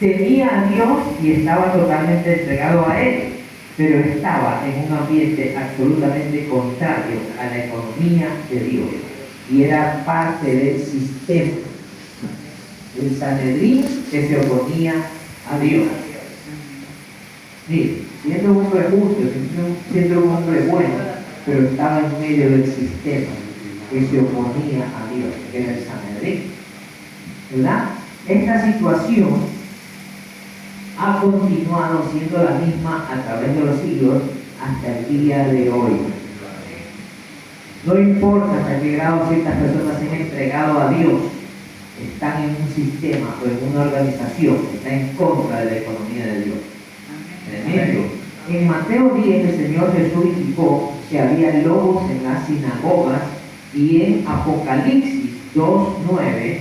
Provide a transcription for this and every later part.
temía a Dios y estaba totalmente entregado a Él, pero estaba en un ambiente absolutamente contrario a la economía de Dios y era parte del sistema del Sanedrín que se oponía a Dios. Mire, siendo un hombre justo, siendo un hombre bueno, pero estaba en medio del sistema que se oponía a Dios, que era el Sanedrín, ¿verdad? Esta situación ha continuado siendo la misma a través de los siglos hasta el día de hoy. No importa hasta qué grado ciertas personas se han entregado a Dios, están en un sistema o en una organización que está en contra de la economía de Dios. En Mateo 10 el Señor Jesús indicó que había lobos en las sinagogas, y en Apocalipsis 2:9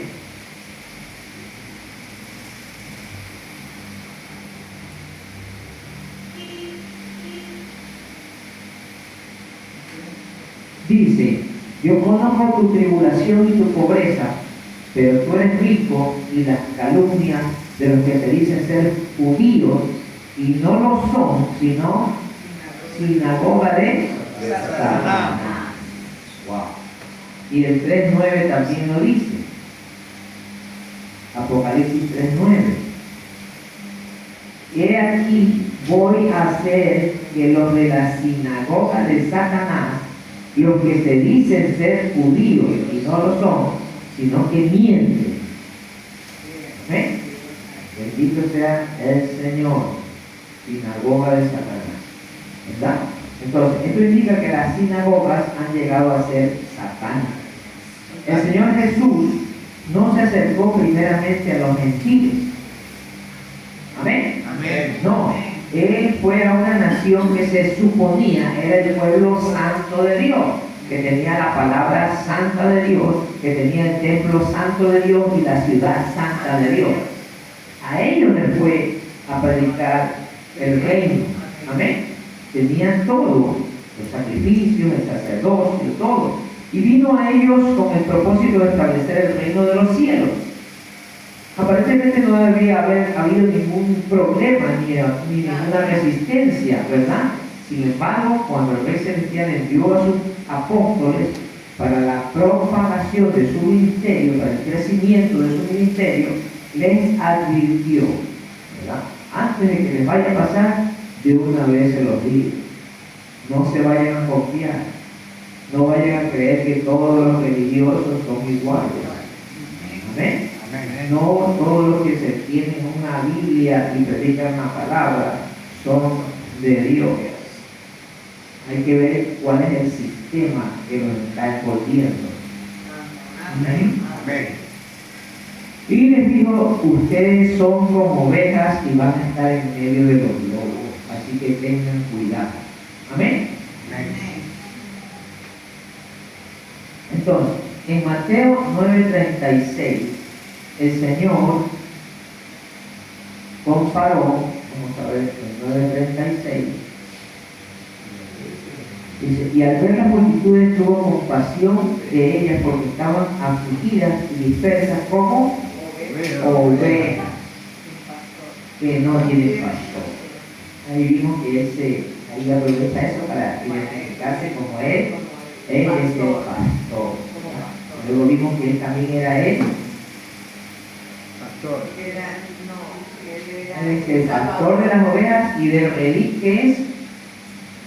dice: yo conozco tu tribulación y tu pobreza, pero tú eres rico, y las calumnias de los que te dicen ser judíos y no lo son, sino sinagoga de Satanás. Wow. Y el 3:9 también lo dice. Apocalipsis 3:9. He aquí, voy a hacer que los de la sinagoga de Satanás, los que se dicen ser judíos y no lo son, sino que mienten. ¿Ven? Bendito sea el Señor. Sinagoga de Satanás, ¿verdad? Entonces, esto indica que las sinagogas han llegado a ser satánicas. El Señor Jesús no se acercó primeramente a los gentiles. ¿Amén? Amén. No, Él fue a una nación que se suponía era el pueblo santo de Dios, que tenía la palabra santa de Dios, que tenía el templo santo de Dios y la ciudad santa de Dios. A ellos les fue a predicar el reino. Amén. Tenían todo, los sacrificios, el sacerdocio, todo. Y vino a ellos con el propósito de establecer el reino de los cielos. Aparentemente no debería haber habido ningún problema ni ninguna resistencia, ¿verdad? Sin embargo, cuando el rey celestial envió a sus apóstoles para la propagación de su ministerio, para el crecimiento de su ministerio, les advirtió, ¿verdad? Antes de que les vaya a pasar, de una vez se los digo: no se vayan a confiar, no vayan a creer que todos los religiosos son iguales. Amén. No todos los que se tienen una Biblia y predican una palabra son de Dios. Hay que ver cuál es el sistema que nos está envolviendo. Amén. Amén. Y les dijo: ustedes son como ovejas y van a estar en medio de los lobos, así que tengan cuidado. Amén. Amén. Entonces, en Mateo 9:36, el Señor comparó, vamos a ver, en 9:36, dice: y al ver las multitudes tuvo compasión de ellas, porque estaban afligidas y dispersas como ovejas que no tienen pastor. Ahí vimos que ahí aprovecha eso para identificarse como él es el pastor. Luego vimos que él también era él. Pastor. Él es el pastor de las ovejas, y del redil, que es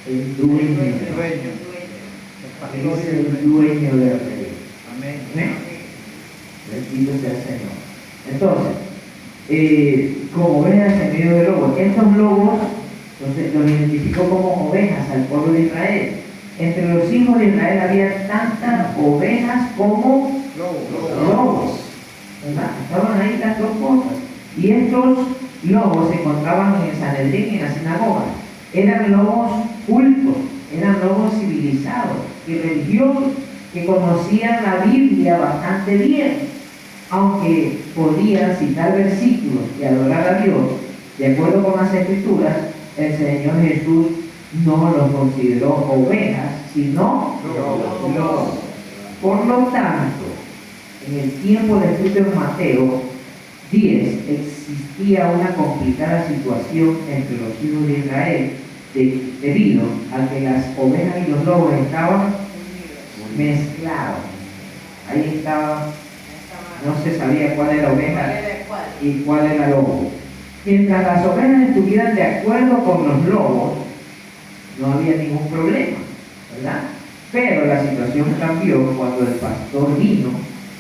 el dueño. El Él es el dueño del redil. Amén. ¿Amén? Bendito sea el Señor. Entonces, como ovejas en medio de lobos, estos lobos entonces los identificó como ovejas al pueblo de Israel. Entre los hijos de Israel había tantas ovejas como lobos, ¿verdad? Estaban ahí las dos cosas. Y estos lobos se encontraban en el Sanedrín y en la sinagoga. Eran lobos cultos, eran lobos civilizados y religiosos, que conocían la Biblia bastante bien, aunque podían citar versículos y adorar a Dios de acuerdo con las Escrituras. El Señor Jesús no los consideró ovejas, sino lobos. Por lo tanto, en el tiempo descrito en Mateo, 10. Existía una complicada situación entre los hijos de Israel debido a que las ovejas y los lobos estaban mezclados. Ahí estaba, no se sabía cuál era oveja y cuál era lobo. Mientras las ovejas estuvieran de acuerdo con los lobos, no había ningún problema, ¿verdad? Pero la situación cambió cuando el pastor vino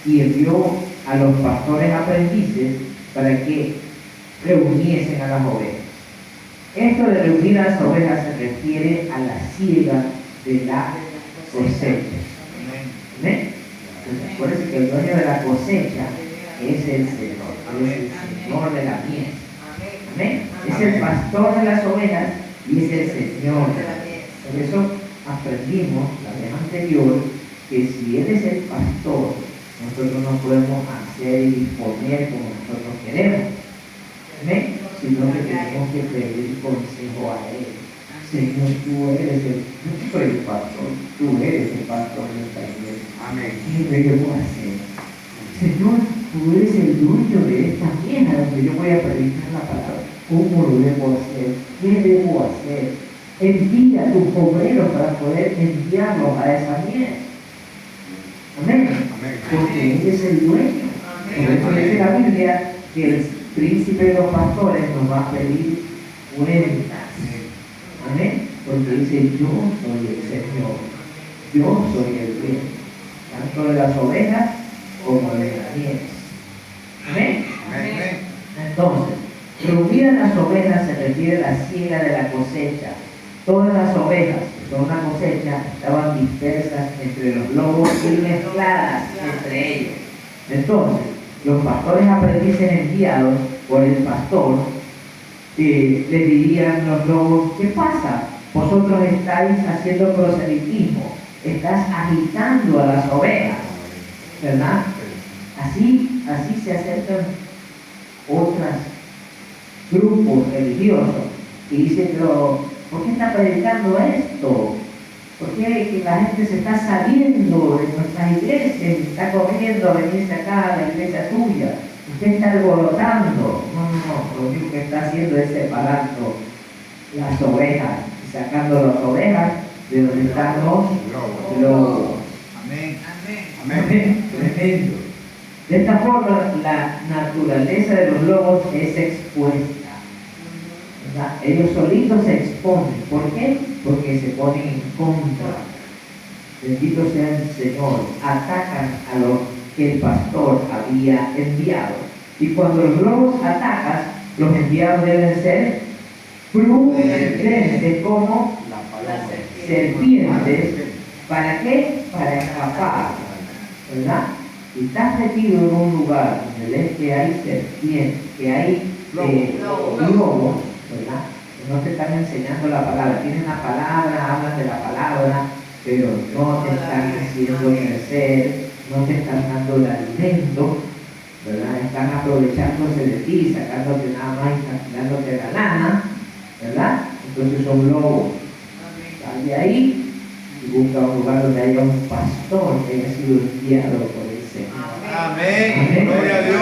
y envió a los pastores aprendices para que reuniesen a las ovejas. Esto de reunir a las ovejas se refiere a la siega de la cosecha. ¿Amén? Entonces, acuérdense que el dueño de la cosecha es el Señor, es el Señor de la mies. ¿Amén? Es el pastor de las ovejas y es el Señor de la mies. Por eso aprendimos la vez anterior que si Él es el pastor, nosotros no podemos hacer y disponer como nosotros queremos. ¿Amén? Sino que tenemos que pedir consejo a Él. Señor, tú eres yo soy el pastor, tú eres el pastor de esta iglesia. Amén. ¿Qué debo hacer? Señor, tú eres el dueño de esta mies donde yo voy a predicar la palabra. ¿Cómo lo debo hacer? ¿Qué debo hacer? Envía a tus obreros para poder enviarlos a esa mies. Amén. Porque Él es el dueño. Por eso dice la Biblia que el príncipe de los pastores nos va a pedir cuentas. Amén. Porque dice, yo soy el Señor. Yo soy el dueño. Tanto de las ovejas como de las mies. Amén. Entonces, reunir a las ovejas se refiere a la siega de la cosecha. Todas las ovejas, que son una cosecha, estaban dispersas entre los lobos y mezcladas entre ellos. Entonces, los pastores aprendices enviados por el pastor le dirían los lobos: ¿qué pasa? Vosotros estáis haciendo proselitismo, estás agitando a las ovejas, ¿verdad? Así se acercan otros grupos religiosos y dicen: pero ¿por qué está predicando esto? ¿Por qué la gente se está saliendo de nuestras iglesias? Está corriendo a venirse acá a la iglesia tuya. Usted está alborotando. No, lo único que está haciendo es separando las ovejas y sacando las ovejas de donde están los lobos. Amén. Tremendo. De esta forma, la naturaleza de los lobos es expuesta. Ellos solitos se exponen. ¿Por qué? Porque se ponen en contra. Bendito sea el Señor. Atacan a los que el pastor había enviado. Y cuando los lobos atacan, los enviados deben ser prudentes como serpientes. ¿Para qué? Para escapar. ¿Verdad? Si estás metido en un lugar donde ves que hay serpientes, que hay lobos, ¿verdad? No te están enseñando la palabra, tienen la palabra, hablan de la palabra, pero no te están haciendo crecer, no te están dando el alimento, ¿verdad? Están aprovechándose de ti, sacándote nada más y dándote la lana, ¿verdad? Entonces son lobos. Sal de ahí y busca un lugar donde haya un pastor que haya sido enviado por el Señor. Amén. Gloria a Dios.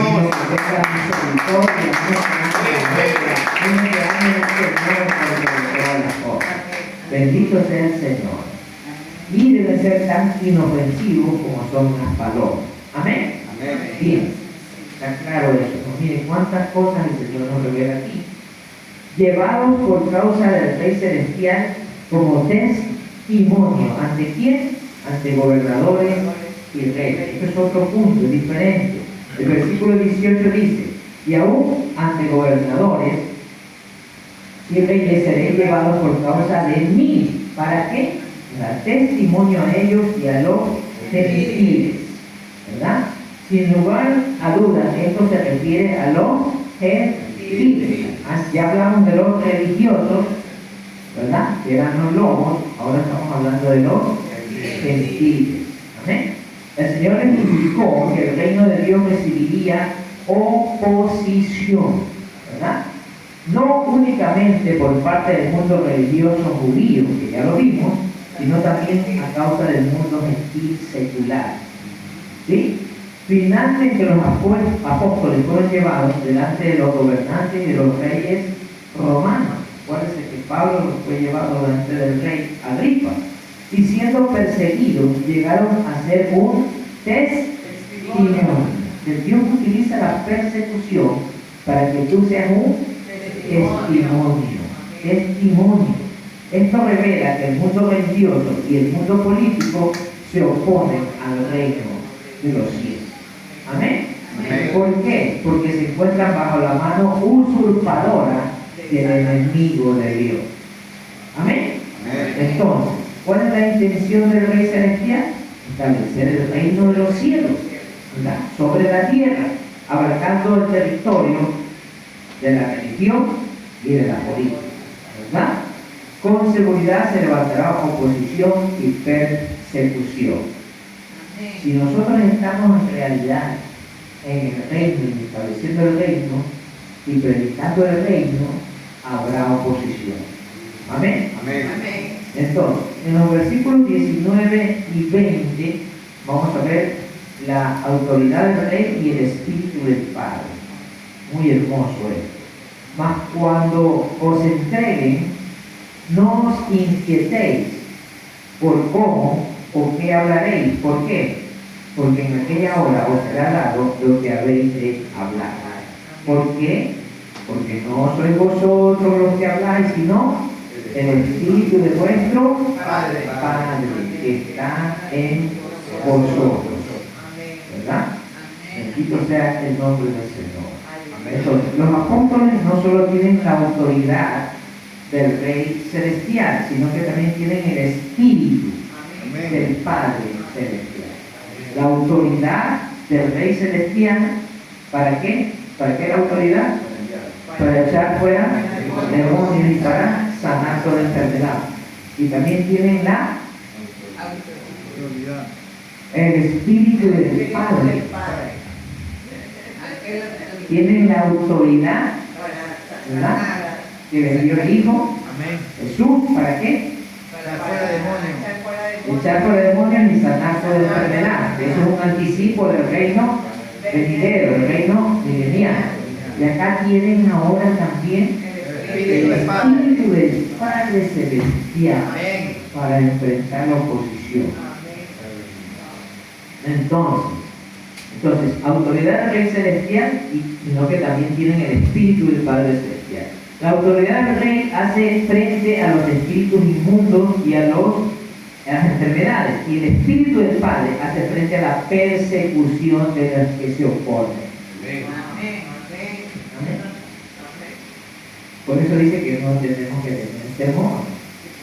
Bendito sea el Señor. Y deben ser tan inofensivos como son las palomas. Amén. Bien, está claro eso. Miren cuántas cosas el Señor nos revela aquí. Llevados por causa del Rey Celestial como testimonio. ¿Ante quién? Ante gobernadores y reyes. Esto es otro punto, es diferente. El versículo 18 dice: y aún ante gobernadores y reyes seréis llevados por causa de mí. ¿Para qué? Dar testimonio a ellos y a los gentiles. ¿Verdad? Sin lugar a dudas, esto se refiere a los gentiles. Ya hablamos de los religiosos, ¿verdad? Que eran los lobos. Ahora estamos hablando de los gentiles. Amén. El Señor les indicó que el reino de Dios recibiría oposición, ¿verdad? No únicamente por parte del mundo religioso judío, que ya lo vimos, sino también a causa del mundo gentil secular. ¿Sí? Finalmente los apóstoles fueron llevados delante de los gobernantes y de los reyes romanos. Acuérdense que Pablo fue llevado delante del rey Agripa. Y siendo perseguidos, llegaron a ser un testimonio. Dios utiliza la persecución para que tú seas un testimonio. Testimonio. Esto revela que el mundo religioso y el mundo político se oponen al reino de los cielos. Amén. Amén. ¿Por qué? Porque se encuentran bajo la mano usurpadora del enemigo de Dios. Amén. Amén. Entonces, ¿cuál es la intención del Rey Celestial? Establecer el reino de los cielos, ¿verdad?, sobre la tierra, abarcando el territorio de la religión y de la política, ¿verdad? Con seguridad se levantará oposición y persecución. Si nosotros estamos en realidad en el reino y estableciendo el reino y predicando el reino, habrá oposición. Amén. Amén. Entonces, en los versículos 19 y 20 vamos a ver la autoridad del rey y el espíritu del Padre. Muy hermoso esto. Mas cuando os entreguen, no os inquietéis por cómo o qué hablaréis. ¿Por qué? Porque en aquella hora os será dado lo que habéis de hablar. ¿Por qué? Porque no sois vosotros los que habláis, sino el Espíritu de vuestro Padre. Padre que está en vosotros. ¿Verdad? Bendito sea el nombre del Señor. Entonces, los apóstoles no solo tienen la autoridad del Rey Celestial, sino que también tienen el Espíritu del Padre Celestial. La autoridad del Rey Celestial, ¿para qué? ¿Para qué la autoridad? Para echar fuera demonios y para sanar toda enfermedad. Y también tienen el Espíritu del Padre. Tienen la autoridad, ¿verdad?, que les dio el Hijo Jesús. ¿Para qué? Echar fuera demonios y sanar toda enfermedad. Eso es un anticipo del reino venidero, del reino milenial. Y acá tienen ahora también el Espíritu del Padre Celestial para enfrentar la oposición. Entonces, autoridad del Rey Celestial, sino que también tienen el Espíritu del Padre Celestial. La autoridad del Rey hace frente a los espíritus inmundos y a las enfermedades, y el Espíritu del Padre hace frente a la persecución de los que se oponen. Amén. Por eso dice que no tenemos que tener temor,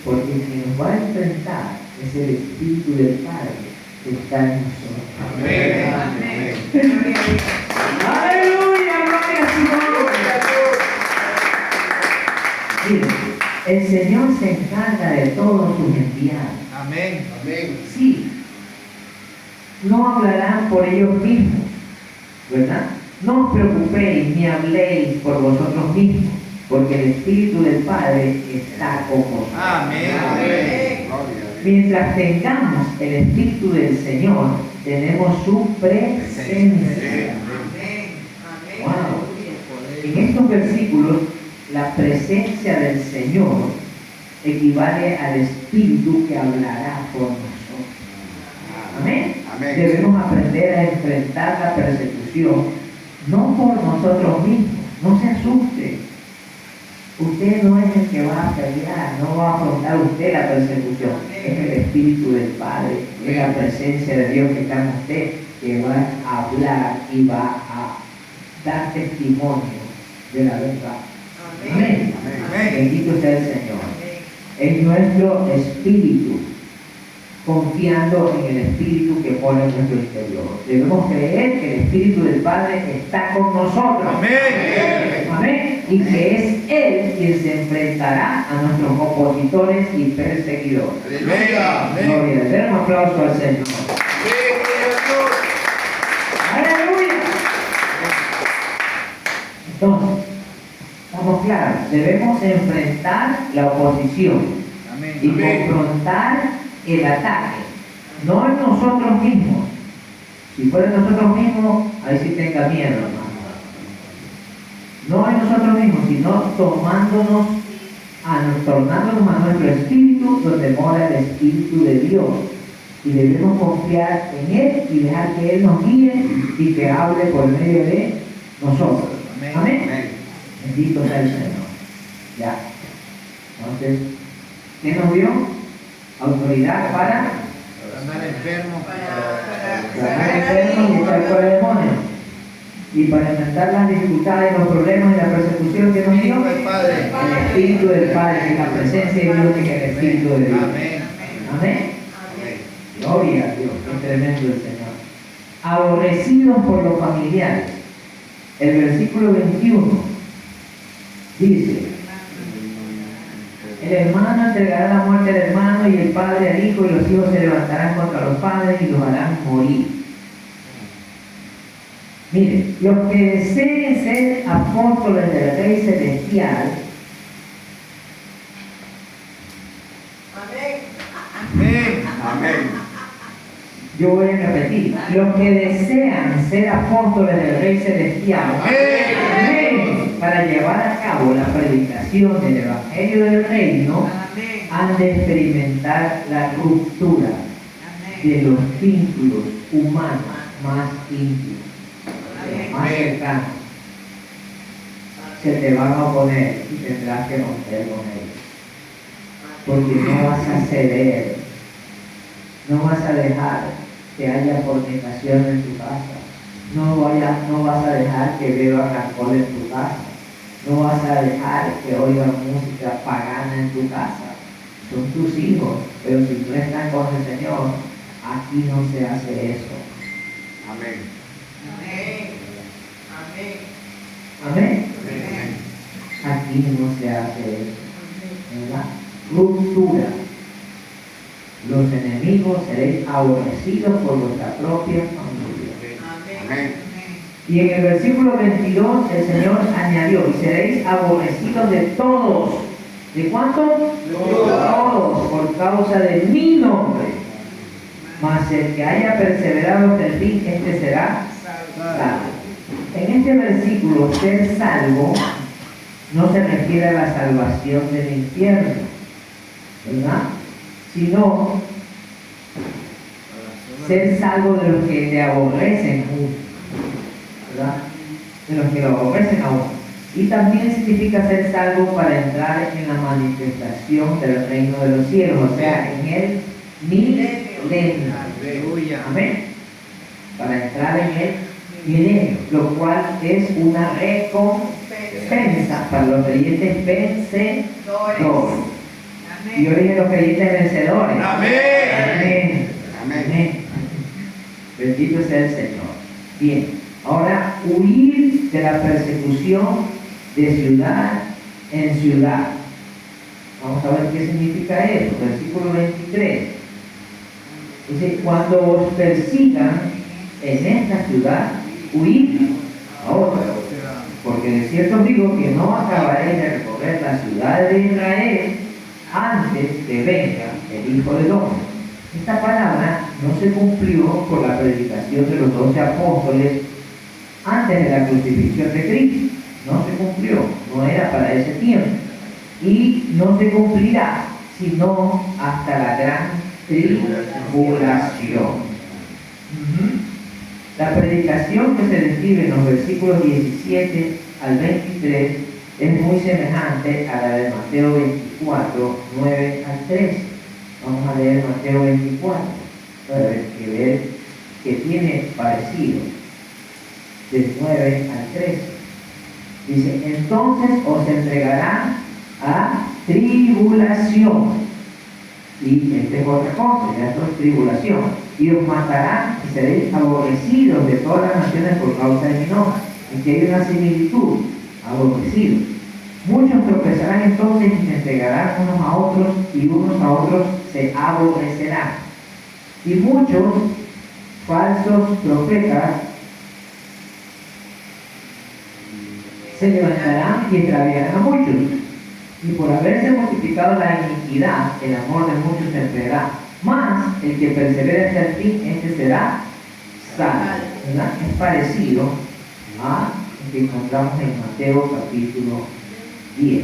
porque quien nos va a enfrentar es el Espíritu del Padre que está en nosotros. Amén. Aleluya, gloria a su nombre. Mire, el Señor se encarga de todos sus enviados. Amén. Sí, no hablarán por ellos mismos, ¿verdad? No os preocupéis ni habléis por vosotros mismos, porque el Espíritu del Padre está con vosotros. Amén. Mientras tengamos el Espíritu del Señor, tenemos su presencia. Wow. En estos versículos, la presencia del Señor equivale al Espíritu que hablará por nosotros. Amén. Amén. Debemos aprender a enfrentar la persecución, no por nosotros mismos. No se asuste. Usted no es el que va a pelear, no va a afrontar usted la persecución. Es el Espíritu del Padre, es la presencia de Dios que está en usted, que va a hablar y va a dar testimonio de la verdad. Amén. Amén. Bendito sea el Señor. Es nuestro espíritu, confiando en el Espíritu que pone en nuestro interior. Debemos creer que el Espíritu del Padre está con nosotros. Amén. Amén. Y que es Él quien se enfrentará a nuestros opositores y perseguidores. Aleluya. Gloria. Den un aplauso al Señor. Aleluya. Entonces, estamos claros, debemos enfrentar la oposición y confrontar el ataque, no en nosotros mismos, Si fuera nosotros mismos, ahí sí tenga miedo, hermano. No en nosotros mismos, sino tornándonos a nuestro espíritu, donde mora el Espíritu de Dios. Y debemos confiar en Él y dejar que Él nos guíe y que hable por medio de nosotros. Amén. Amén. Amén. Bendito sea el Señor. Ya. Entonces, ¿qué nos dio? Autoridad para Andar enfermo. sacar enfermos y echar fuera demonios. Y para enfrentar las dificultades, los problemas y la persecución que nos dio, Espíritu del Padre. el Espíritu del Padre, que es la presencia de Dios, que es el Espíritu de Dios. Amén. Amén. Gloria a Dios, qué tremendo el Señor. Aborrecidos por los familiares. El versículo 21 dice: el hermano entregará la muerte al hermano y el padre al hijo, y los hijos se levantarán contra los padres y los harán morir. Mire, los que deseen ser apóstoles del Rey Celestial, Amén. Amén. yo voy a repetir, los que desean ser apóstoles del Rey Celestial, Amén. para llevar a cabo la predicación del Evangelio del Reino, han de experimentar la ruptura de los vínculos humanos más íntimos, más cercanos. Se te van a oponer y tendrás que romper con ellos, porque no vas a ceder, no vas a dejar que haya fornicación en tu casa, no vas a dejar que beban alcohol en tu casa, no vas a dejar que oigan música pagana en tu casa. Son tus hijos, pero si no están con el Señor, aquí no se hace eso. Amén. Amén. Aquí no se hace eso, ¿verdad? Ruptura. Los enemigos seréis aborrecidos por vuestra propia familia. Amén. Y en el versículo 22 el Señor añadió: y seréis aborrecidos de todos. ¿De cuántos? Todos, por causa de mi nombre. Mas el que haya perseverado hasta el fin, este será salvo. En este versículo, ser salvo no se refiere a la salvación del infierno, ¿verdad? Sino ser salvo de los que le aborrecen, ¿verdad? De los que lo aborrecen aún. Y también significa ser salvo para entrar en la manifestación del reino de los cielos, o sea, en el milenio. Aleluya. Amén. Para entrar en el milenio, lo cual es una recompensa para los creyentes vencedores. Y yo dije los creyentes vencedores. Amén. Amén. Amén. Amén. Bendito sea el Señor. Bien, ahora huir de la persecución de ciudad en ciudad. Vamos a ver qué significa eso. Versículo 23. Dice: cuando os persigan en esta ciudad, huid a otra. Porque de cierto os digo que no acabaréis de recorrer las ciudades de Israel antes que venga el Hijo del Hombre. Esta palabra no se cumplió por la predicación de los 12 apóstoles antes de la crucifixión de Cristo. No se cumplió, no era para ese tiempo. Y no se cumplirá sino hasta la gran tribulación. La predicación que se describe en los versículos 17 al 23 es muy semejante a la de Mateo 24, 9 al 13. Vamos a leer Mateo 24 para ver que tiene parecido, del 9 al 13. Dice: entonces os entregarán a tribulación. Y esta es otra cosa, ya esto es tribulación. Y os matarán y seréis aborrecidos de todas las naciones por causa de mi nombre. En que hay una similitud, aborrecidos. Muchos tropezarán entonces y se entregarán unos a otros, y unos a otros se aborrecerán. Y muchos falsos profetas se levantarán y extraviarán a muchos. Y por haberse multiplicado la iniquidad, el amor de muchos se enfriará. Mas el que persevere hasta el fin, este será sal, ¿verdad? Es parecido a lo que encontramos en Mateo capítulo 10,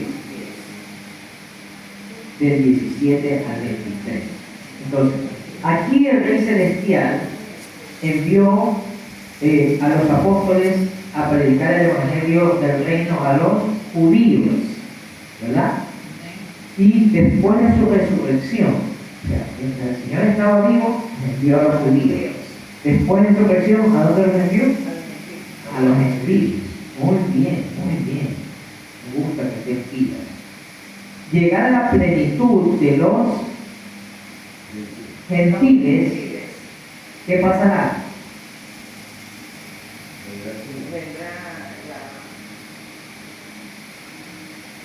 del 17 al 23. Entonces, aquí el Rey Celestial envió a los apóstoles a predicar el Evangelio del Reino a los judíos, ¿verdad? Y después de su resurrección, o sea, mientras el Señor estaba vivo, envió a los judíos. Después de su resurrección, ¿a dónde los envió? A los gentiles. Muy bien, muy bien. Me gusta que te pidas. Llegar a la plenitud de los gentiles, ¿qué pasará?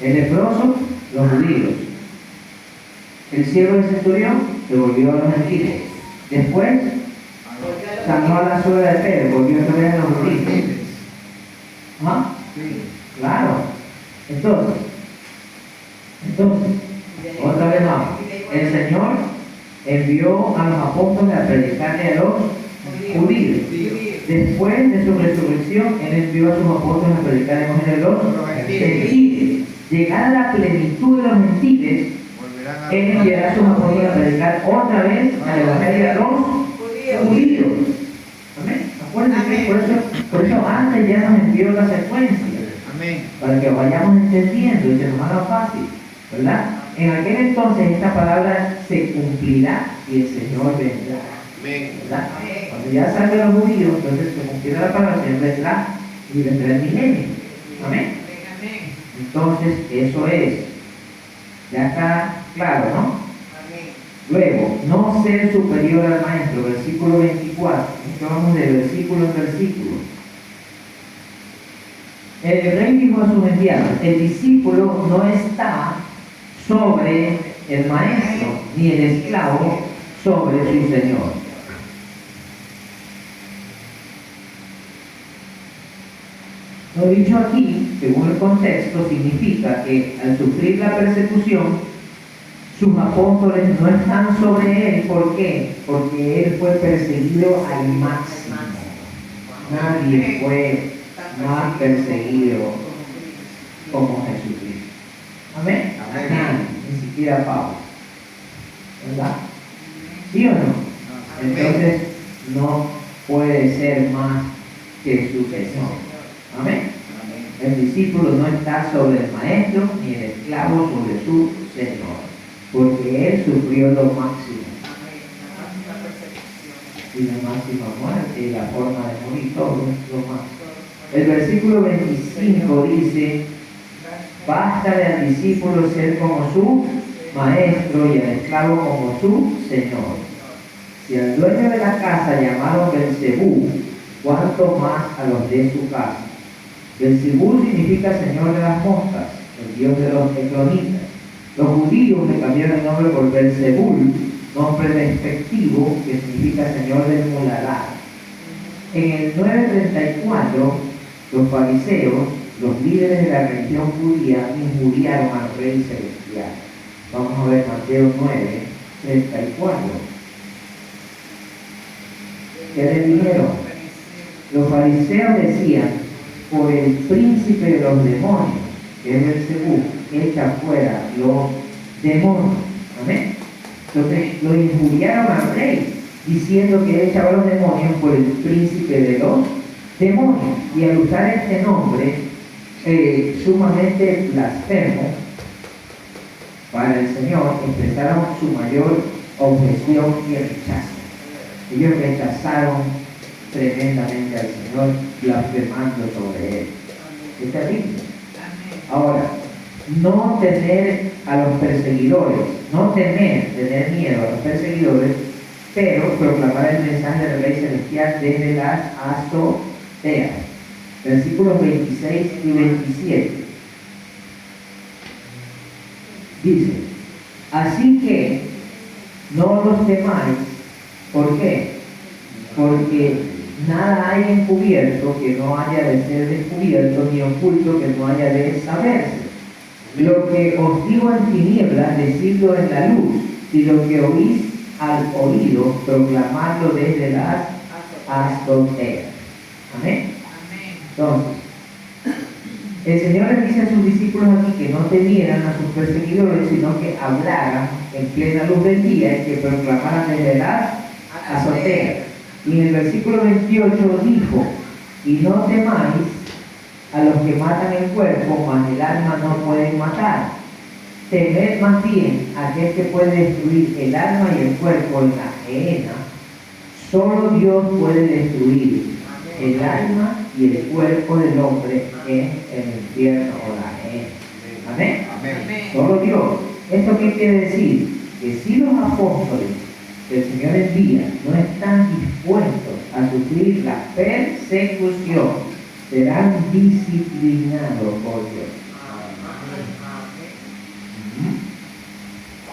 El leproso, los judíos. El ciego del centurión se volvió a los gentiles. Después sanó a la suegra de Pedro, volvió otra vez a los judíos. ¿Ah? Claro. Entonces, otra vez más. El Señor envió a los apóstoles a predicarle a los judíos. Después de su resurrección, Él envió a sus apóstoles a predicar el Evangelio a los gentiles. Llegar a la plenitud de los gentiles, Él enviará a sus apóstoles a predicar otra vez al Evangelio a los judíos. Amén. Acuérdense que por eso antes ya nos envió la secuencia. Amén. Para que vayamos entendiendo y se nos haga fácil, ¿verdad? En aquel entonces esta palabra se cumplirá y el Señor vendrá. Amén. ¿Verdad? Cuando ya salgan los judíos, entonces se cumplirá la palabra, el Señor vendrá y vendrá el milenio. Amén. Entonces, eso es. Ya está claro, ¿no? Luego, no ser superior al maestro, versículo 24. Esto vamos de versículo en versículo. El rey dijo a sus enviados: el discípulo no está sobre el maestro, ni el esclavo sobre su señor. Lo dicho aquí, según el contexto, significa que al sufrir la persecución, sus apóstoles no están sobre él. ¿Por qué? Porque él fue perseguido al máximo. Nadie fue más perseguido como Jesucristo. Amén. Nadie, ni siquiera Pablo. ¿Verdad? ¿Sí o no? Entonces no puede ser más que su Señor. Amén. El discípulo no está sobre el maestro ni el esclavo sobre su Señor, porque él sufrió lo máximo. Y la máxima muerte y la forma de morir, todo lo máximo. El versículo 25 dice: bástale al discípulo ser como su maestro y al esclavo como su señor. Si al dueño de la casa llamaron Belcebú, ¿cuánto más a los de su casa? Belcebú significa señor de las moscas, el dios de los eclonitas. Los judíos le cambiaron el nombre por Belcebú, nombre despectivo que significa señor del muladar. En el 934, los fariseos, los líderes de la religión judía, injuriaron al Rey Celestial. Vamos a ver Mateo 9:34. ¿Qué le dijeron? Los fariseos decían: por el príncipe de los demonios, que es Belcebú, echa fuera los demonios. Amén. Entonces lo injuriaron al rey, diciendo que echaba los demonios por el príncipe de los demonios. Y al usar este nombre sumamente blasfemo para el Señor, expresaron su mayor objeción y rechazo. Ellos rechazaron tremendamente al Señor, blasfemando sobre él. Es terrible. Ahora, no tener a los perseguidores, no tener miedo a los perseguidores, pero proclamar el mensaje del Rey Celestial desde las azoteas. Versículos 26 y 27. Dice: así que no los temáis. ¿Por qué? Porque nada hay encubierto que no haya de ser descubierto, ni oculto que no haya de saberse. Lo que os digo en tinieblas, decidlo en la luz, y lo que oís al oído, proclamadlo desde las azotea. Amén. Entonces, el Señor les dice a sus discípulos aquí que no temieran a sus perseguidores, sino que hablaran en plena luz del día y que proclamaran desde la azotea. Y en el versículo 28 dijo: y no temáis a los que matan el cuerpo, mas el alma no pueden matar. Temed más bien a aquel que puede destruir el alma y el cuerpo en la gehenna. Solo Dios puede destruir el alma y el cuerpo del hombre en el infierno o la gehenna. Amén. Amén. Solo Dios. ¿Esto qué quiere decir? Que si los apóstoles que el Señor envía no están dispuestos a sufrir la persecución, serán disciplinados por Dios.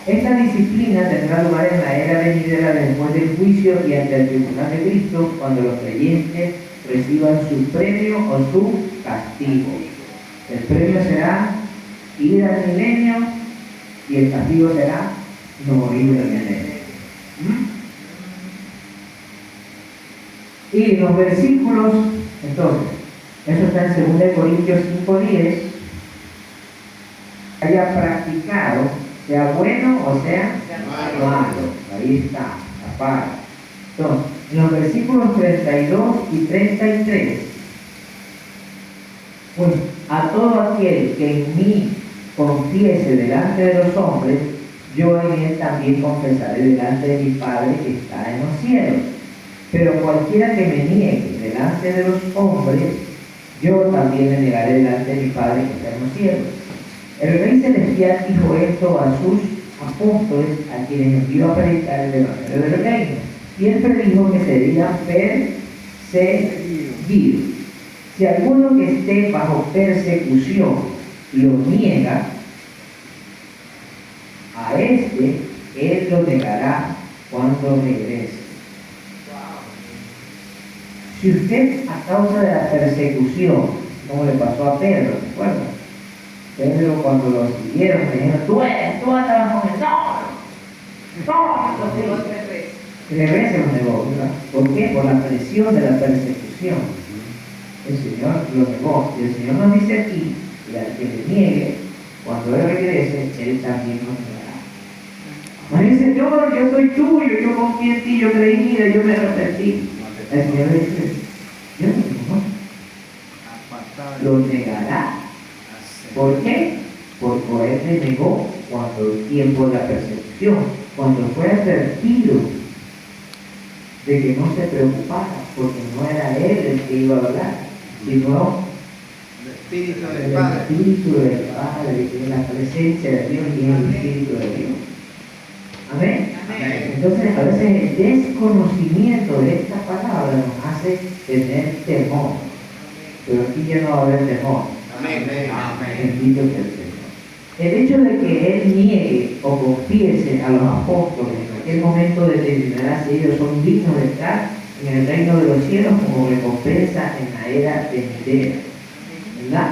Esta disciplina tendrá lugar en la era venidera después del juicio y ante el tribunal de Cristo, cuando los creyentes reciban su premio o su castigo. El premio será ir al milenio y el castigo será no morir en el milenio. Y los versículos, entonces, eso está en 2 Corintios 5:10, haya practicado, sea bueno o sea malo. Ahí está, la parte. Entonces, en los versículos 32 y 33, pues a todo aquel que en mí confiese delante de los hombres, yo en él también confesaré delante de mi Padre que está en los cielos. Pero cualquiera que me niegue delante de los hombres, yo también le negaré delante de mi Padre que está en los cielos. El Rey Celestial dijo esto a sus apóstoles, a quienes envió a predicar el evangelio del reino. Y él predijo que serían perseguidos. Si alguno que esté bajo persecución lo niega, a este él lo negará cuando regrese. Si usted, a causa de la persecución, como le pasó a Pedro, ¿recuerdan? Pedro, cuando lo siguieron, le dijeron: tú estabas con él. No. Tres veces lo negó, ¿verdad? ¿Por qué? Por la presión de la persecución. El Señor lo negó. Y el Señor nos dice aquí que al que le niegue, cuando él regrese, él también nos negará. Mas el Señor, yo soy tuyo, yo confié en ti, yo creí en ti, yo me arrepentí. El Señor dice: yo no, lo negará. ¿Por qué? Porque él le negó cuando el tiempo de la persecución, cuando fue advertido de que no se preocupara, porque no era él el que iba a hablar, sino el Espíritu del el Padre. Espíritu del Padre, que es la presencia de Dios y es el Espíritu de Dios. Amén. Amén. Entonces, a veces el desconocimiento de esta palabra nos hace tener temor, pero aquí ya no va a haber temor. Amén. Amén. Bendito sea el Señor. El hecho de que él niegue o confiese a los apóstoles en aquel momento determinará si ellos son dignos de estar en el reino de los cielos como recompensa en la era venidera. ¿Verdad?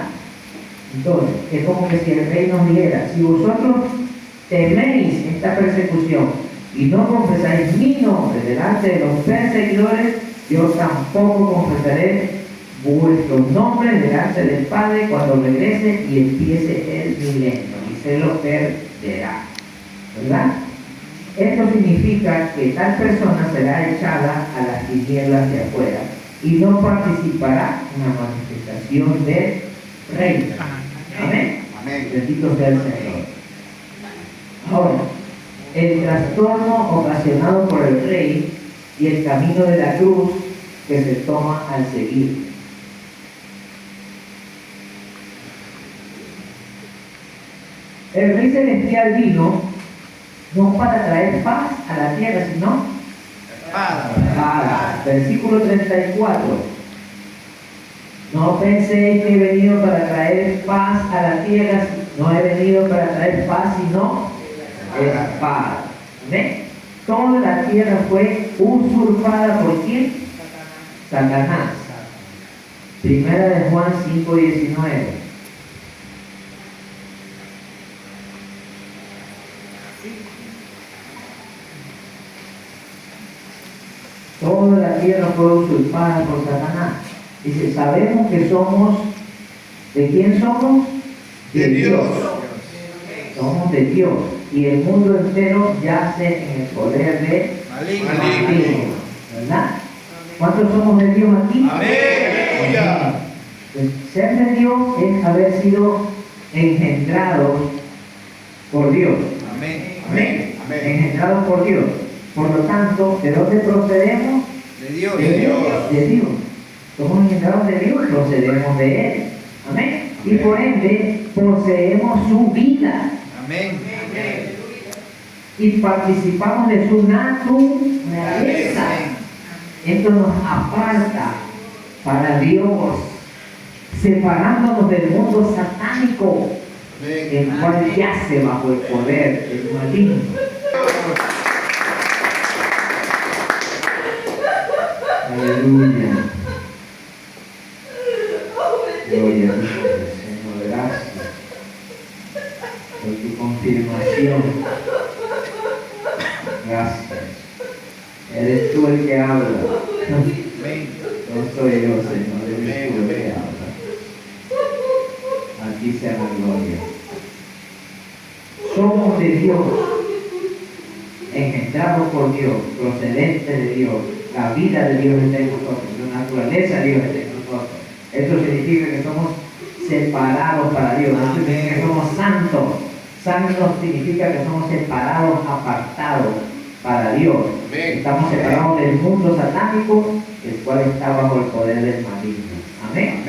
Entonces, es como que si el rey nos dijera: si vosotros teméis esta persecución y no confesáis mi nombre delante de los perseguidores, yo tampoco confesaré vuestros nombres delante del Padre cuando regrese y empiece el milenio, y se lo perderá. ¿Verdad? Esto significa que tal persona será echada a las tinieblas de afuera y no participará en la manifestación del reino. Amén. Amén. Bendito sea el Señor. Ahora, el trastorno ocasionado por el rey y el camino de la cruz que se toma al seguir. El Rey Celestial vino no para traer paz a la tierra, sino paz. Versículo 34. No penséis que he venido para traer paz a la tierra, no he venido para traer paz, sino espada. ¿Ven? Toda la tierra fue usurpada por quién? Satanás. Primera de Juan 5:19. Toda toda la tierra fue usurpada por Satanás. Dice, sabemos que somos, ¿de quién somos? De Dios. Somos de Dios. Y el mundo entero yace en el poder de Maligno. ¿verdad? ¿Cuántos somos de Dios aquí? Aleluya. Pues, ser de Dios es haber sido engendrados por Dios. Amén. Engendrados por Dios. Por lo tanto, ¿de dónde procedemos? De Dios. De Dios. Somos engendrados de Dios, procedemos de Él. Amén. Y por ende, poseemos su vida. Amén. Y participamos de su naturaleza. Esto nos aparta para Dios, separándonos del mundo satánico, el cual yace bajo el poder del maligno. Aleluya. Gloria a Dios, Señor, gracias por tu confirmación. Gracias. Eres tú el que habla. No soy yo, Señor, eres tú el que habla. A ti sea la gloria. Somos de Dios, engendrados por Dios, procedentes de Dios. La vida de Dios está en nosotros, la naturaleza de Dios está en nosotros. Esto significa que somos separados para Dios. Esto significa que somos santos. Santos significa que somos separados, apartados para Dios. Estamos separados del mundo satánico, el cual está bajo el poder del maligno. Amén.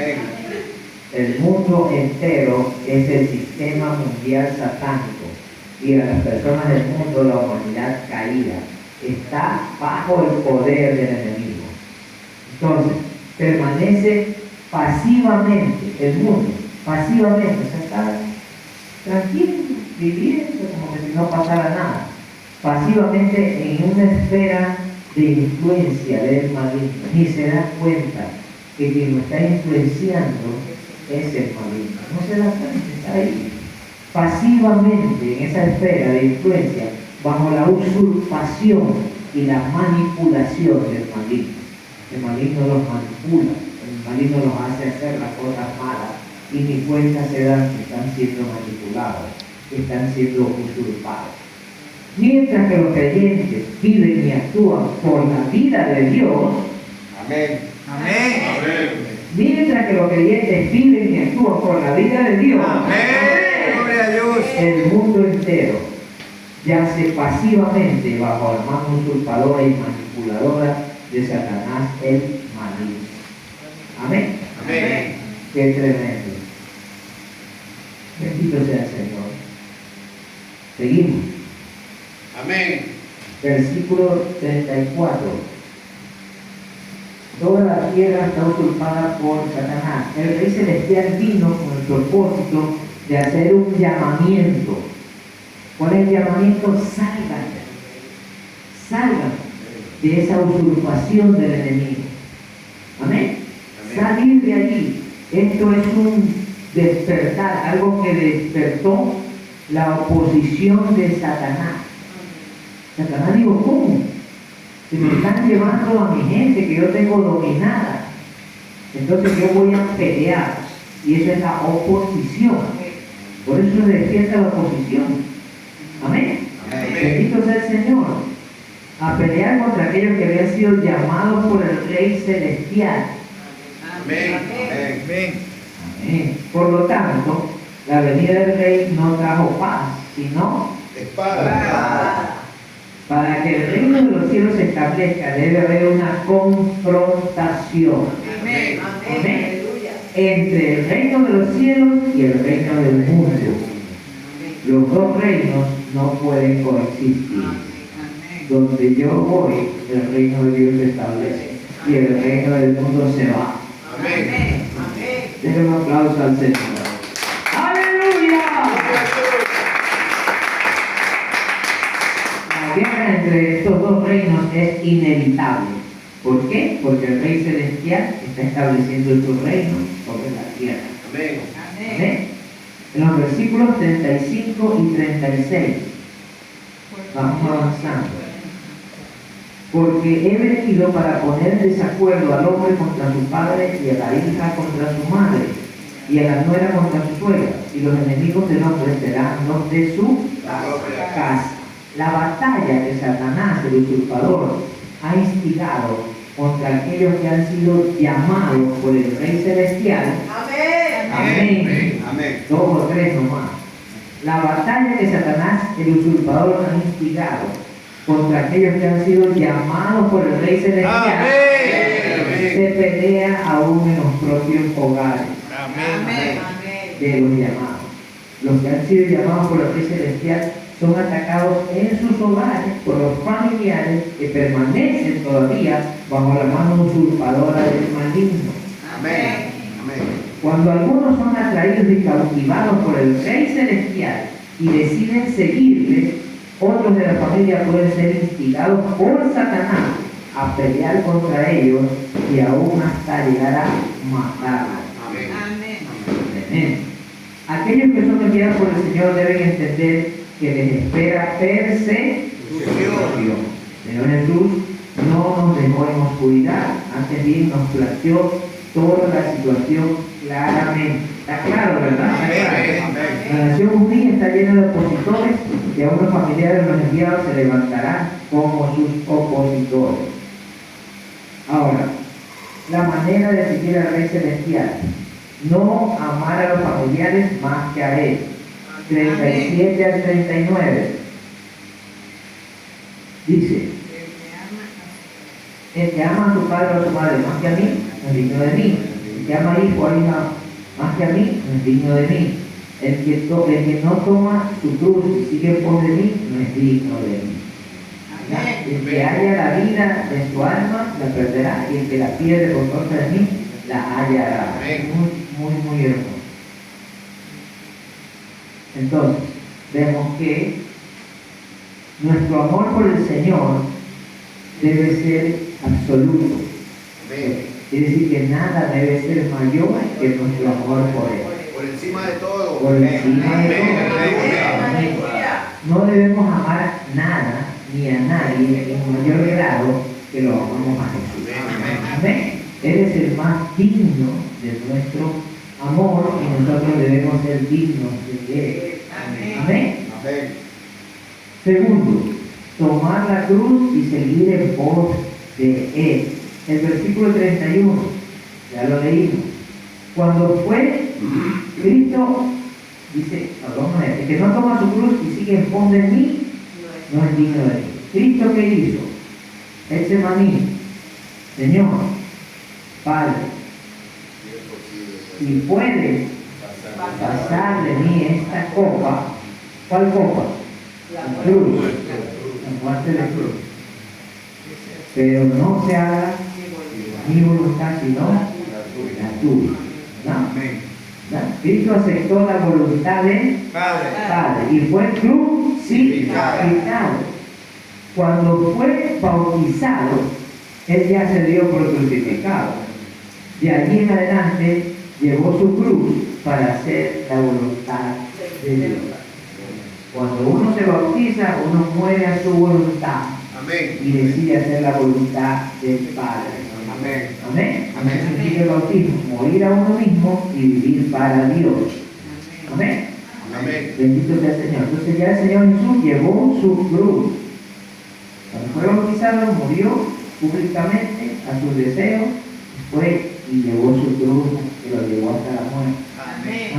El mundo entero es el sistema mundial satánico y a las personas del mundo, la humanidad caída, está bajo el poder del enemigo. Entonces, permanece pasivamente el mundo, pasivamente, o sea, está tranquilo, viviendo como que si no pasara nada, pasivamente en una esfera de influencia del maligno. Ni se da cuenta que quien lo está influenciando es el maligno. No se da cuenta, está ahí, pasivamente en esa esfera de influencia, bajo la usurpación y la manipulación del maligno. El maligno los manipula, el maligno los hace hacer las cosas malas y ni cuenta se dan que están siendo manipulados, que están siendo usurpados. Mientras que los creyentes viven y actúan por la vida de Dios, mientras que los creyentes viven y actúan por la vida de Dios, Gloria a Dios. el mundo entero yace pasivamente bajo la mano usurpadora y manipuladora de Satanás el maligno. Amén. Qué tremendo. Bendito sea el Señor. Seguimos. Versículo 34. Toda la tierra está usurpada por Satanás. El Rey Celestial vino con el propósito de hacer un llamamiento. ¿Cuál es el llamamiento? Salgan de esa usurpación del enemigo. Amén. Salir de allí. Esto es un despertar, algo que despertó la oposición de Satanás. Satanás dijo, ¿cómo? Se me están llevando a mi gente que yo tengo dominada. Entonces yo voy a pelear. Y esa es la oposición. Por eso se despierta la oposición. Amén. Bendito sea el Señor. A pelear contra aquellos que habían sido llamados por el Rey Celestial. Amén. Por lo tanto, la venida del Rey no trajo paz, sino espada. Para que el reino de los cielos se establezca, debe haber una confrontación. Amén. Entre el reino de los cielos y el reino del mundo. Los dos reinos no pueden coexistir. Donde yo voy, el reino de Dios se establece y el reino del mundo se va. Amén. Denle un aplauso al Señor. ¡Aleluya! La guerra entre estos dos reinos es inevitable. ¿Por qué? Porque el Rey Celestial está estableciendo su reino sobre la tierra. Amén. En los versículos 35 y 36 vamos avanzando. porque he venido para poner en desacuerdo al hombre contra su padre y a la hija contra su madre y a la nuera contra su suegra, y los enemigos del hombre serán los de su casa. La batalla que Satanás, el usurpador, ha instigado contra aquellos que han sido llamados por el Rey Celestial. Amén. Amén. 2 o 3 nomás. La batalla que Satanás, el usurpador, ha instigado contra aquellos que han sido llamados por el Rey Celestial, se pelea aún en los propios hogares de los llamados. Los que han sido llamados por el Rey Celestial son atacados en sus hogares por los familiares que permanecen todavía bajo la mano usurpadora del maligno. Amén. Cuando algunos son atraídos y cautivados por el Rey Celestial y deciden seguirle, otros de la familia pueden ser instigados por Satanás a pelear contra ellos y aún hasta llegar a matarlos. Amén. Aquellos que son enviados por el Señor deben entender que les espera persecución. Señor Jesús no nos dejó en oscuridad, antes bien nos planteó toda la situación claramente. Está claro, ¿verdad? La nación judía está llena de opositores y a unos familiares de los enviados se levantarán como sus opositores. Ahora, la manera de seguir al Rey Celestial: no amar a los familiares más que a él. 37 al 39 dice: el que ama a su padre o a su madre más que a mí, no es digno de mí. El que ama a hijo o a hija más que a mí, no es digno de mí. El que no toma su cruz y sigue en pos de mí, no es digno de mí. El que haya la vida de su alma, la perderá, y el que la pierde por causa de mí, la hallará. Muy hermoso. Entonces, vemos que nuestro amor por el Señor debe ser absoluto. Es decir, que nada debe ser mayor que nuestro amor por Él. Por encima de todo. Por encima de todo. No debemos amar nada ni a nadie en mayor grado que lo amamos a Jesús. Amén. Él es el más digno de nuestro amor y nosotros debemos ser dignos de Él. Amén. Segundo, tomar la cruz y seguir en pos de Él. El versículo 31, ya lo leímos. Cuando fue Cristo, dice, el que no toma su cruz y sigue en pos de mí, no es digno de mí. ¿Cristo qué hizo? Getsemaní: Señor, Padre, si puedes pasar de mí esta copa. ¿Cuál copa? La cruz, la muerte de cruz. Pero no se haga mi voluntad, sino la tuya. ¿No? Cristo aceptó la voluntad del Padre y fue crucificado. Cuando fue bautizado, Él ya se dio por crucificado. De allí en adelante llevó su cruz para hacer la voluntad de Dios. Cuando uno se bautiza, uno muere a su voluntad. Y decide hacer la voluntad del Padre. Amén. Significa el bautismo: morir a uno mismo y vivir para Dios. Amén. Bendito sea el Señor. Entonces ya el Señor Jesús llevó su cruz. Cuando fue bautizado, murió públicamente a sus deseos, fue y llevó su cruz y lo llevó hasta la muerte.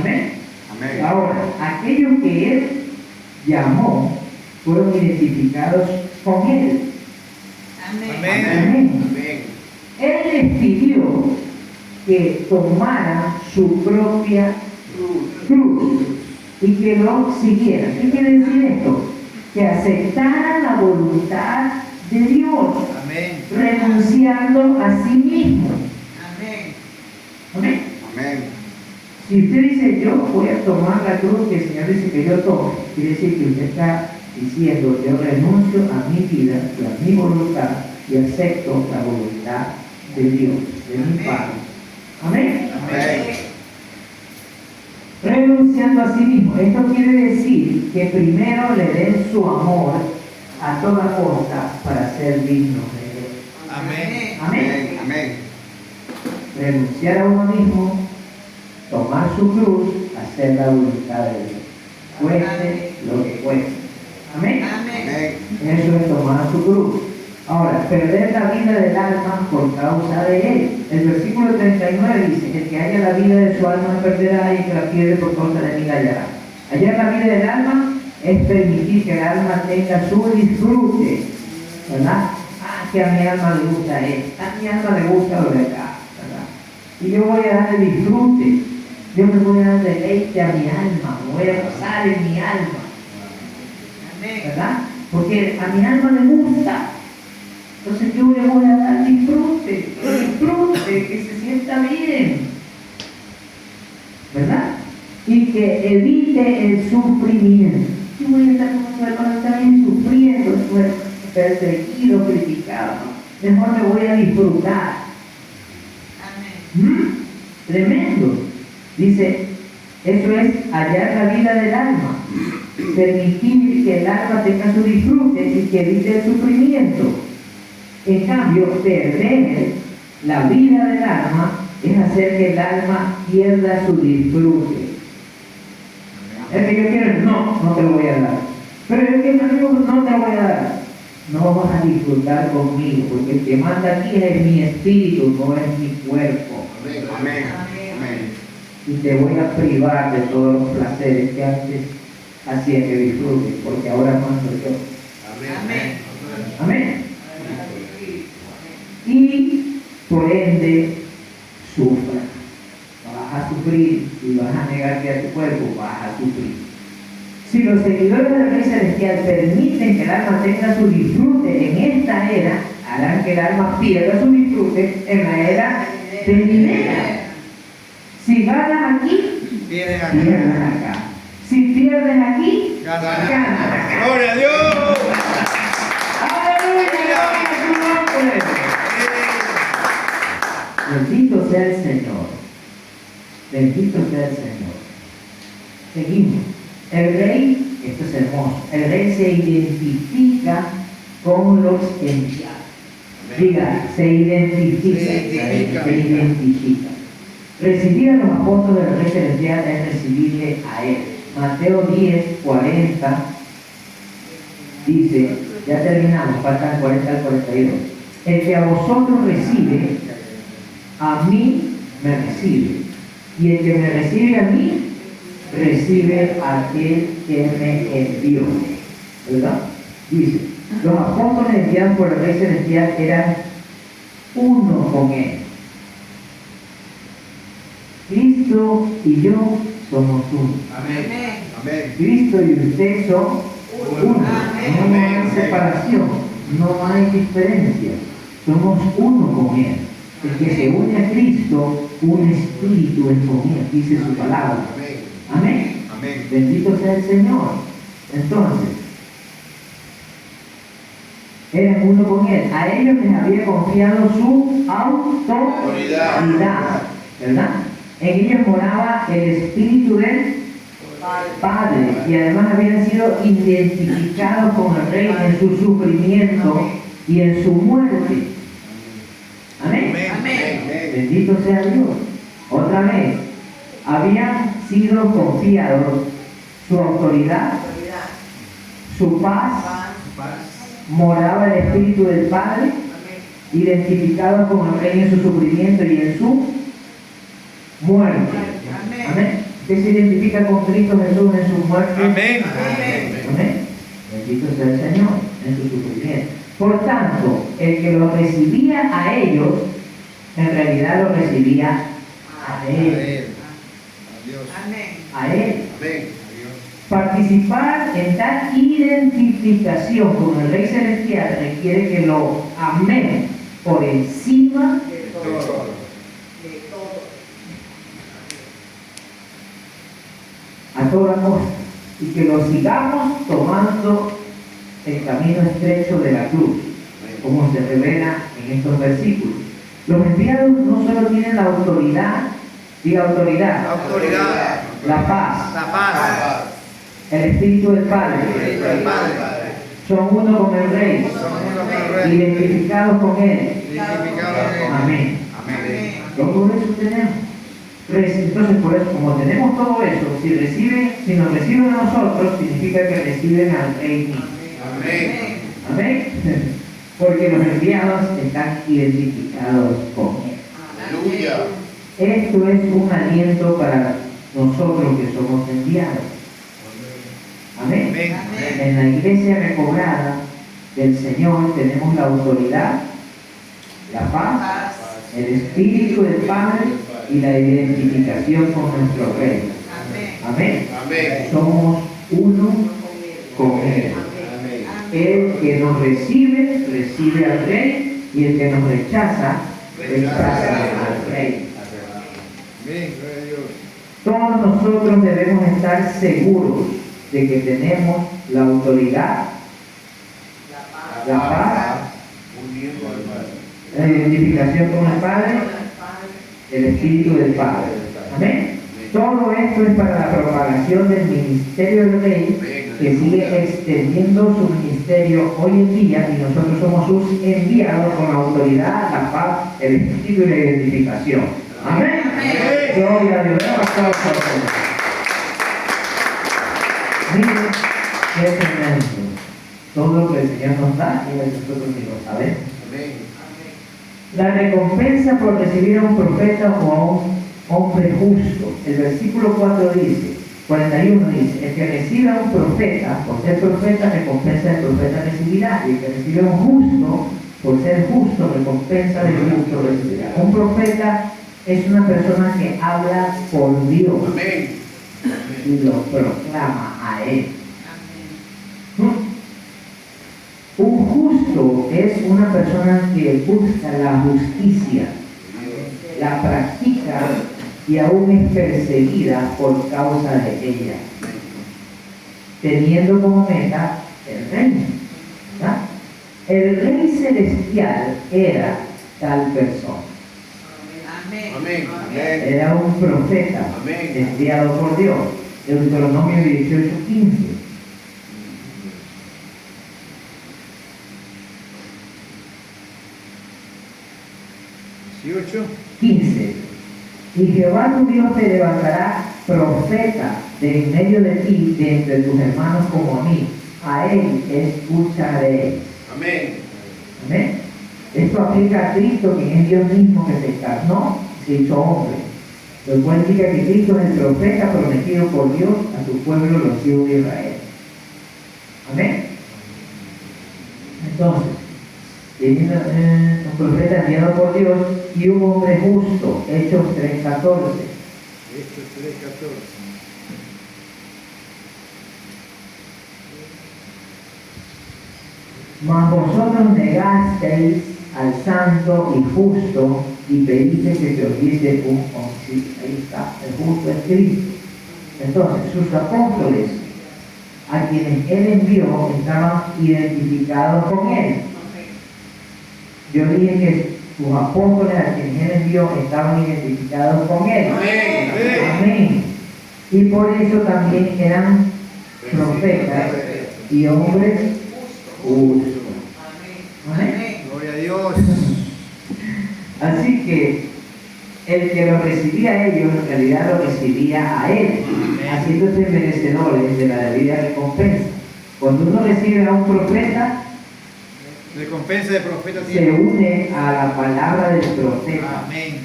Amén. Ahora, aquellos que Él llamó fueron identificados con Él. Amén. Él les pidió que tomaran su propia cruz y que lo siguieran. ¿Qué quiere decir esto? Que aceptaran la voluntad de Dios, renunciando a sí mismo. Amén. Si usted dice, yo voy a tomar la cruz que el Señor dice que yo tome, quiere decir que usted está diciendo, yo renuncio a mi vida y a mi voluntad y acepto la voluntad de Dios, de mi Padre. Amén. Renunciando a sí mismo. Esto quiere decir que primero le den su amor a toda costa para ser dignos de Él. Amén. Amén. Amén. Renunciar a uno mismo, tomar su cruz, hacer la voluntad de Dios. Cueste lo que cueste. Amén. Amén. Eso es tomar su cruz. Ahora, perder la vida del alma por causa de Él. El versículo 39 dice: el que haya la vida de su alma la perderá, y el que la pierde por causa de mí la hallará. Hallar la vida del alma es permitir que el alma tenga su disfrute, ¿verdad? Que a mi alma le gusta esto, a mi alma le gusta lo de acá, ¿verdad? Y yo voy a darle disfrute, yo me voy a dar deleite a mi alma, me voy a gozar en mi alma, ¿verdad? Porque a mi alma le gusta, entonces yo le voy a dar disfrute, que se sienta bien, ¿verdad? Y que evite el sufrimiento. Yo voy a estar con su hermano, está bien sufriendo, su hermano perseguido, criticado. Mejor me voy a disfrutar. Tremendo. Dice, eso es hallar la vida del alma, permitir que el alma tenga su disfrute y que evite el sufrimiento. En cambio, perder la vida del alma es hacer que el alma pierda su disfrute. Es que yo quiero, no te lo voy a dar. Pero es que no te lo voy a dar. No vas a disfrutar conmigo, porque el que manda aquí es mi espíritu, no es mi cuerpo. Amén. Amén. Y te voy a privar de todos los placeres que antes hacía que disfrutes, porque ahora mando yo. Amén. Amén. Y por ende, sufra. Vas a sufrir y vas a negarte a tu cuerpo, vas a sufrir. Si los seguidores del Rey Celestial permiten que el alma tenga su disfrute en esta era, harán que el alma pierda su disfrute en la era venidera. Si ganas aquí, pierdes acá. Si pierdes aquí, ganas acá. ¡Gloria a Dios! ¡Aleluya! ¡Gloria a su nombre! Bendito sea el Señor. Bendito sea el Señor. Seguimos. El rey, esto es hermoso, el rey se identifica con los enviados. Diga, se identifica. Recibir a los apóstoles del Rey Celestial es recibirle a Él. Mateo 10, 40 dice, ya terminamos, faltan 40 al 42. El que a vosotros recibe, a mí me recibe. Y el que me recibe a mí, recibe a aquel que me envió. ¿Verdad? Dice, los apóstoles enviados por el Rey Celestial eran uno con Él. Cristo y yo somos uno. Amén. Cristo y usted son uno. No hay separación, no hay diferencia. Somos uno con Él. El que se une a Cristo, un espíritu es con Él, dice su palabra. Amén. Amén. Bendito sea el Señor. Entonces, eran uno con Él. A ellos les había confiado su autoridad, ¿verdad? En ellos moraba el Espíritu del Padre, y además habían sido identificados con el Rey en su sufrimiento y en su muerte. Amén. Bendito sea Dios. Otra vez, habían sido confiados su autoridad, su paz, moraba el Espíritu del Padre, identificados con el Rey en su sufrimiento y en su muerte. Amén. ¿Qué se identifica con Cristo Jesús en su muerte? Amén. Amén. Bendito sea el Señor en su sufrimiento. Por tanto, el que lo recibía a ellos, en realidad lo recibía a Él. A Él. Participar en tal identificación con el Rey Celestial requiere que lo amemos por encima de todo. A toda costa, y que lo sigamos tomando el camino estrecho de la cruz, como se revela en estos versículos. Los enviados no solo tienen la autoridad, diga autoridad, la paz, el Espíritu del Padre, son uno con el Rey, Somos uno con el Rey. identificados con Él. Identificados con Él. Amén. Amén. Todo eso tenemos. Entonces, por eso, como tenemos todo eso, si nos reciben a nosotros, significa que reciben al Rey mismo. Amén. Amén. Porque los enviados están identificados con Él. Aleluya. Esto es un aliento para nosotros que somos enviados. Amén. Amén. En la iglesia recobrada del Señor tenemos la autoridad, la paz, el Espíritu del Padre y la identificación con nuestro Rey. Amén. Amén. Somos uno con Él. Amén. El que nos recibe, recibe al Rey, y el que nos rechaza, rechaza al Rey. Amén. Gloria a Dios. Todos nosotros debemos estar seguros de que tenemos la autoridad, la paz, Uniendo al Padre. la identificación con el Padre, el Espíritu del Padre. Amén. Todo esto es para la propagación del ministerio del Rey, que sigue extendiendo su ministerio hoy en día, y nosotros somos sus enviados con la autoridad, la paz, el Espíritu y la identificación. Amén. Gloria a Dios. Miren, qué tremendo. Todo lo que el Señor nos da y nosotros ni lo sabemos. Amén. La recompensa por recibir a un profeta o a un hombre justo. El versículo 41 dice, el que recibe a un profeta, por ser profeta, recompensa del profeta recibirá, y el que recibe a un justo, por ser justo, recompensa del justo recibirá. Un profeta es una persona que habla por Dios Amén. y lo proclama a Él. Un justo es una persona que busca la justicia, la practica y aún es perseguida por causa de ella, teniendo como meta el reino. ¿Verdad? El Rey celestial era tal persona. Amén. Amén. Era un profeta Amén. enviado por Dios. Deuteronomio 18:15. 18. 15. Y Jehová tu Dios te levantará profeta de en medio de ti, de entre tus hermanos como a mí. A él escucharéis. Amén. Amén. Esto aplica a Cristo, quien es Dios mismo que se encarnó, se hizo hombre. Lo cual indica que Cristo es el profeta prometido por Dios a su pueblo, los hijos de Israel. Amén. Entonces, un profeta enviado por Dios y un hombre justo, Hechos 3:14. Hechos 3:14. Mas vosotros negasteis al santo y justo y pediste que se os diese un homicidio. Ahí está, el justo es Cristo. Entonces, sus apóstoles, a quienes él envió, estaban identificados con él. Yo dije que sus apóstoles, a quienes él envió, estaban identificados con él. Amén. Amén. Y por eso también eran profetas y hombres justos. Amén. Gloria a Dios. Así que el que lo recibía a ellos, en realidad lo recibía a él, haciéndose merecedores de la debida recompensa. Cuando uno recibe a un profeta, Recompensa de profeta se tiene. une a la palabra del profeta. Amén.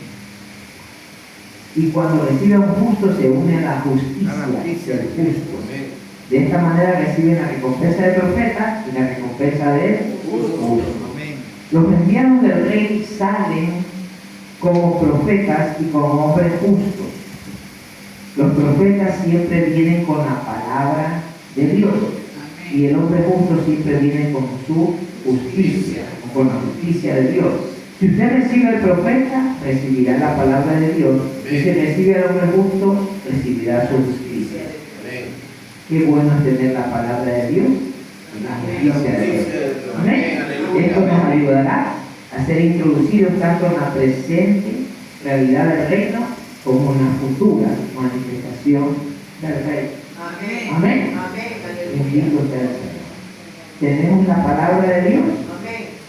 Y cuando recibe a un justo, se une a la A la justicia justicia del de justo. Cristo. Amén. De esta manera reciben la recompensa del profeta y la recompensa del justo. Amén. Los enviados del Rey salen como profetas y como hombres justos. Los profetas siempre vienen con la palabra de Dios y el hombre justo siempre viene con su justicia, o con la justicia de Dios. Si usted recibe al profeta, recibirá la palabra de Dios, y si recibe al hombre justo, recibirá su justicia. Amén. Qué bueno es tener la palabra de Dios y la justicia de Dios. Amén. Esto nos ayudará a ser introducidos tanto en la presente realidad del reino como en la futura manifestación del reino. Amén. Bendito sea el Señor. Tenemos la palabra de Dios.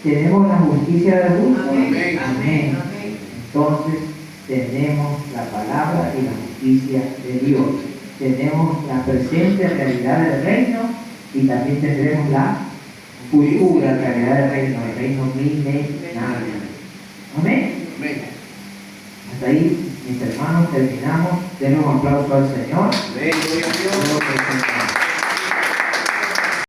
Tenemos la justicia de justo. Amén. Entonces tenemos la palabra y la justicia de Dios. Tenemos la presente realidad del reino y también tendremos la futura realidad del reino, el reino milenario. Amén. Hasta ahí, mis hermanos, terminamos. Denos un aplauso al Señor. Amén. Gloria a Dios.